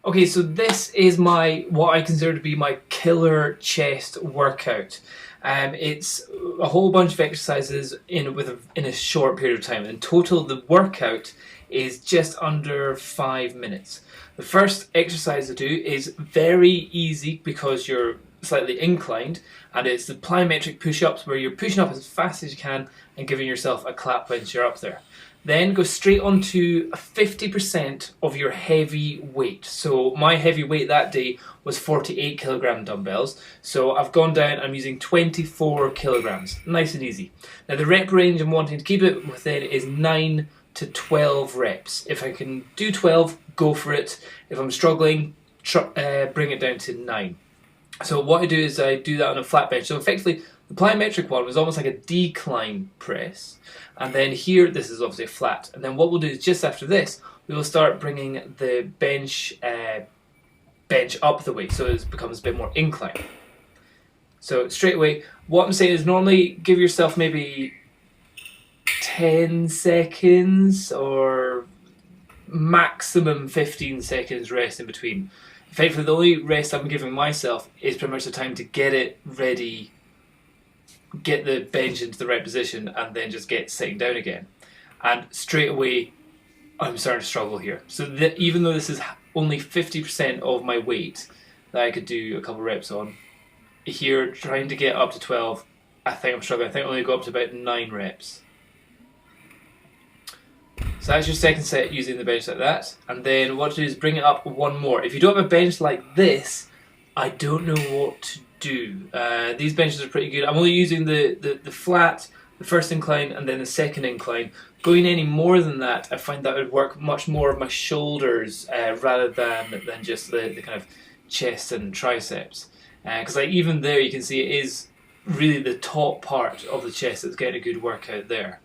Okay, so this is what I consider to be my killer chest workout. It's a whole bunch of exercises in a short period of time. In total, the workout is just under 5 minutes. The first exercise I do is very easy because you're slightly inclined, and it's the plyometric push-ups where you're pushing up as fast as you can and giving yourself a clap once you're up there. Then go straight on to 50% of your heavy weight. So my heavy weight that day was 48 kilogram dumbbells. So I've gone down, I'm using 24 kilograms. Nice and easing. Now the rep range I'm wanting to keep it within is 9 to 12 reps. If I can do 12, go for it. If I'm struggling, bring it down to 9. So what I do is I do that on a flat bench. So effectively, the plyometric one was almost like a decline press. And then here, this is obviously a flat. And then what we'll do is just after this, we will start bringing the bench up the weight. So it becomes a bit more incline. So straight away, what I'm saying is normally give yourself maybe 10 seconds or maximum 15 seconds rest in between. Effectively, the only rest I'm giving myself is pretty much the time to get it ready, get the bench into the right position, and then just get sitting down again. And straight away, I'm starting to struggle here. So even though this is only 50% of my weight that I could do a couple of reps on, here trying to get up to 12, I think I'm struggling. I think I only go up to about 9 reps. So that's your second set using the bench like that. And then what to do is bring it up one more. If you don't have a bench like this, I don't know what to do. These benches are pretty good. I'm only using the flat, the first incline, and then the second incline. Going any more than that, I find that would work much more of my shoulders rather than just the kind of chest and triceps. Because even there you can see it is really the top part of the chest that's getting a good workout there.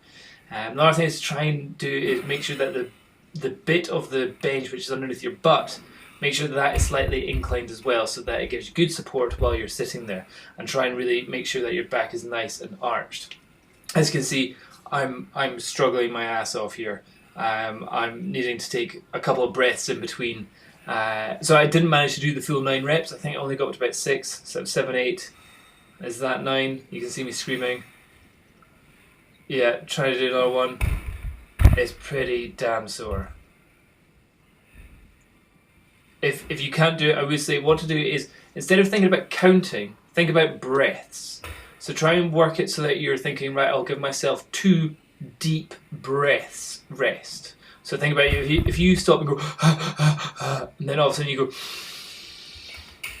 Another thing is to try and do is make sure that the bit of the bench which is underneath your butt, make sure that is slightly inclined as well so that it gives you good support while you're sitting there, and try and really make sure that your back is nice and arched. As you can see, I'm struggling my ass off here. I'm needing to take a couple of breaths in between. So I didn't manage to do the full 9 reps. I think I only got up to about 6, so 7, 8. Is that 9? You can see me screaming. Yeah, try to do another one. It's pretty damn sore. If you can't do it, I would say what to do is, instead of thinking about counting, think about breaths. So try and work it so that you're thinking, right, I'll give myself 2 deep breaths rest. So think about if you stop and go, and then all of a sudden you go,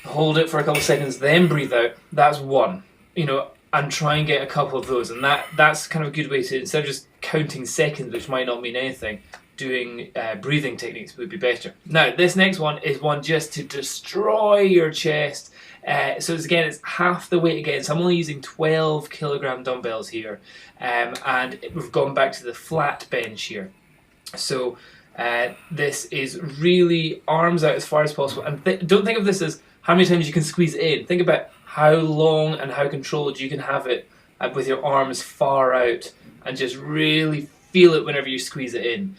hold it for a couple of seconds, then breathe out, that's 1. And try and get a couple of those. And that's kind of a good way to, instead of just counting seconds, which might not mean anything, doing breathing techniques would be better. Now, this next one is one just to destroy your chest. So it's half the weight again. So I'm only using 12 kilogram dumbbells here. And we've gone back to the flat bench here. So this is really arms out as far as possible. And don't think of this as how many times you can squeeze it in. Think about how long and how controlled you can have it with your arms far out, and just really feel it whenever you squeeze it in.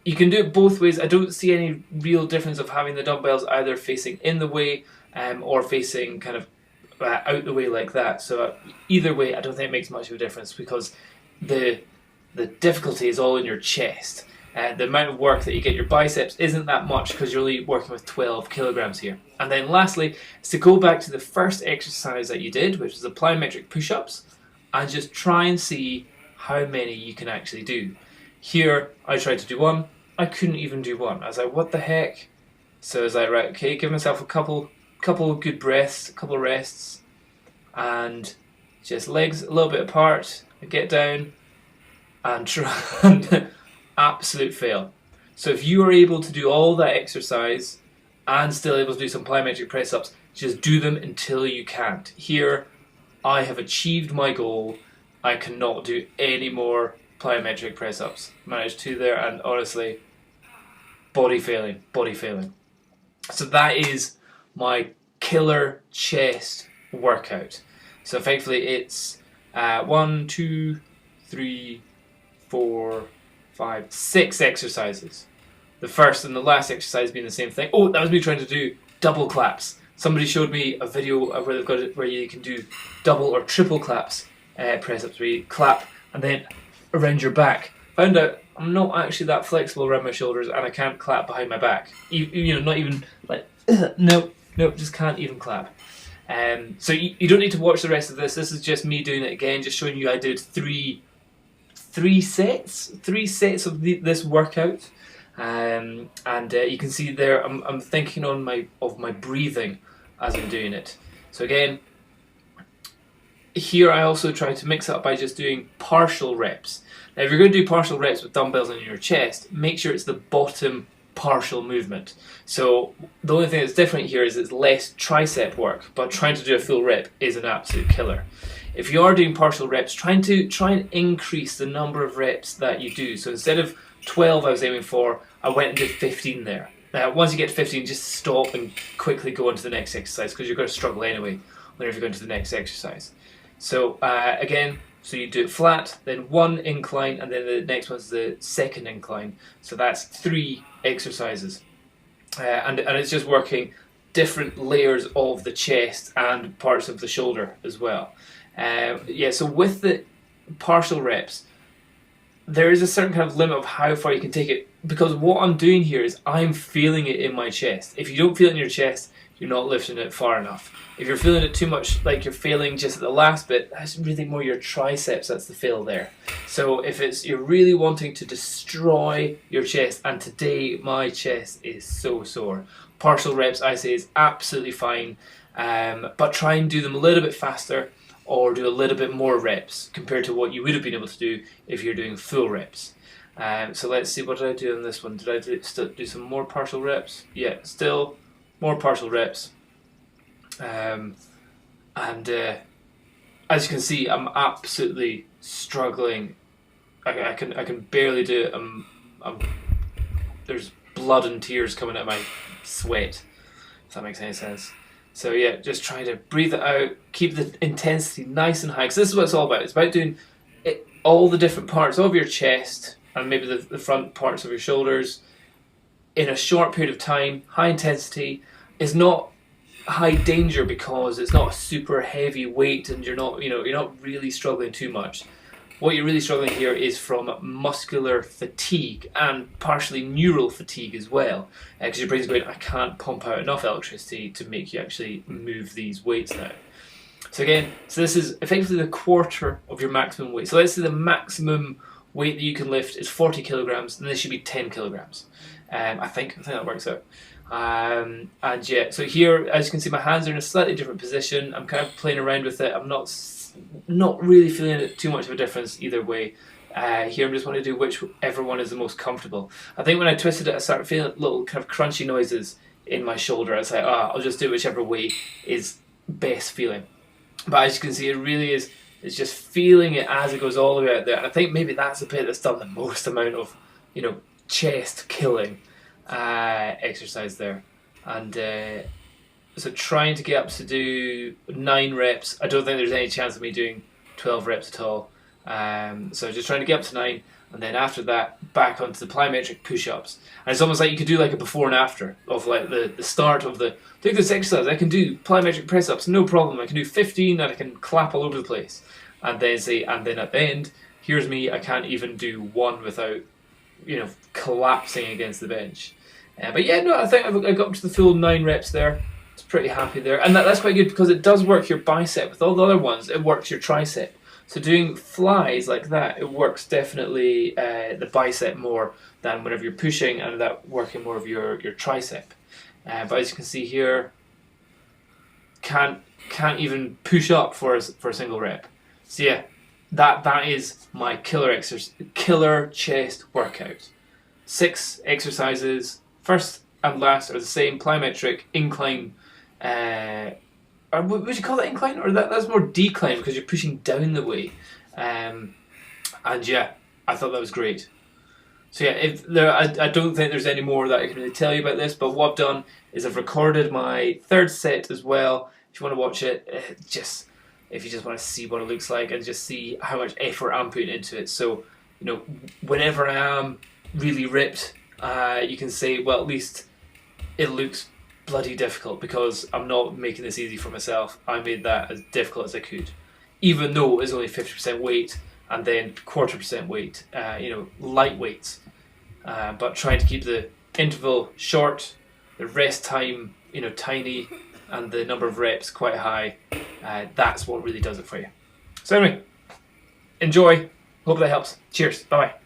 You can do it both ways. I don't see any real difference of having the dumbbells either facing in the way or facing kind of out the way like that. So either way, I don't think it makes much of a difference, because the difficulty is all in your chest. The amount of work that you get your biceps isn't that much because you're only working with 12 kilograms here. And then lastly, is to go back to the first exercise that you did, which is the plyometric push-ups, and just try and see how many you can actually do. Here, I tried to do 1. I couldn't even do 1. I was like, what the heck? So I was like, right, okay, give myself a couple of good breaths, a couple of rests, and just legs a little bit apart, and get down, and try and absolute fail. So if you are able to do all that exercise and still able to do some plyometric press-ups, just do them until you can't. Here, I have achieved my goal. I cannot do any more plyometric press-ups. Managed 2 there, and honestly, body failing. So that is my killer chest workout. So effectively it's 1, 2, 3, 4, 5, 6 exercises. the first and the last exercise being the same thing. Oh, that was me trying to do double claps. Somebody showed me a video where they've got it where you can do double or triple claps, press ups, where you clap and then around your back. Found out I'm not actually that flexible around my shoulders, and I can't clap behind my back. You know, not even like no, just can't even clap. So you don't need to watch the rest of this. This is just me doing it again, just showing you I did three sets of this workout. And you can see there I'm thinking of my breathing as I'm doing it. So again, here I also try to mix it up by just doing partial reps. Now if you're going to do partial reps with dumbbells on your chest, make sure it's the bottom partial movement. So the only thing that's different here is it's less tricep work, but trying to do a full rep is an absolute killer. If you are doing partial reps, try and increase the number of reps that you do. So instead of 12 I was aiming for, I went and did 15 there. Now once you get to 15, just stop and quickly go on to the next exercise, because you're going to struggle anyway whenever you're going to the next exercise. So again, so you do it flat, then one incline, and then the next one's the second incline. So that's 3 exercises. And it's just working different layers of the chest and parts of the shoulder as well. Yeah, so with the partial reps, there is a certain kind of limit of how far you can take it, because what I'm doing here is I'm feeling it in my chest. If you don't feel it in your chest, you're not lifting it far enough. If you're feeling it too much, like you're failing just at the last bit, that's really more your triceps that's the fail there. So if you're really wanting to destroy your chest, and today my chest is so sore, partial reps I say is absolutely fine, but try and do them a little bit faster, or do a little bit more reps compared to what you would have been able to do if you're doing full reps. So let's see, what did I do on this one? Did I do some more partial reps? Yeah, still more partial reps. And as you can see, I'm absolutely struggling. I can barely do it. There's blood and tears coming out of my sweat, if that makes any sense. So yeah, just try to breathe it out, keep the intensity nice and high, because this is what it's all about. It's about doing all the different parts of your chest and maybe the front parts of your shoulders in a short period of time. High intensity is not high danger because it's not a super heavy weight, and you're not really struggling too much. What you're really struggling here is from muscular fatigue and partially neural fatigue as well, because your brain's going, I can't pump out enough electricity to make you actually move these weights now. So again, this is effectively the quarter of your maximum weight. So let's say the maximum weight that you can lift is 40 kilograms, and this should be 10 kilograms. I think that works out. And yeah, so here, as you can see, my hands are in a slightly different position. I'm kind of playing around with it. I'm not really feeling it too much of a difference either way. Here I'm just want to do whichever one is the most comfortable. I think when I twisted it, I started feeling little kind of crunchy noises in my shoulder. I was like, I'll just do whichever way is best feeling. But as you can see, it really is, it's just feeling it as it goes all the way out there. And I think maybe that's the bit that's done the most amount of, chest killing exercise there. And so trying to get up to do 9 reps. I don't think there's any chance of me doing 12 reps at all. So just trying to get up to 9, and then after that back onto the plyometric push-ups. And it's almost like you could do like a before and after of like the start of take this exercise. I can do plyometric press-ups, no problem. I can do 15 and I can clap all over the place. And then at the end, here's me, I can't even do 1 without collapsing against the bench. But yeah, no, I think I got up to the full 9 reps there. It's pretty happy there. And that's quite good because it does work your bicep. With all the other ones, it works your tricep. So doing flies like that, it works definitely the bicep more than whenever you're pushing, and that working more of your tricep. But as you can see here, can't even push up for a single rep. So yeah, that is my killer chest workout. 6 exercises. First and last are the same, plyometric, incline. Would you call that incline, or that's more decline because you're pushing down the weight? And yeah, I thought that was great. So yeah, I don't think there's any more that I can really tell you about this. But what I've done is I've recorded my 3rd set as well. If you want to watch it, if you just want to see what it looks like and just see how much effort I'm putting into it. So whenever I am really ripped you can say, well, at least it looks bloody difficult because I'm not making this easy for myself. I made that as difficult as I could, even though it's only 50% weight and then 1/4% weight, light weights. But trying to keep the interval short, the rest time, tiny, and the number of reps quite high. That's what really does it for you. So anyway, enjoy. Hope that helps. Cheers. Bye bye.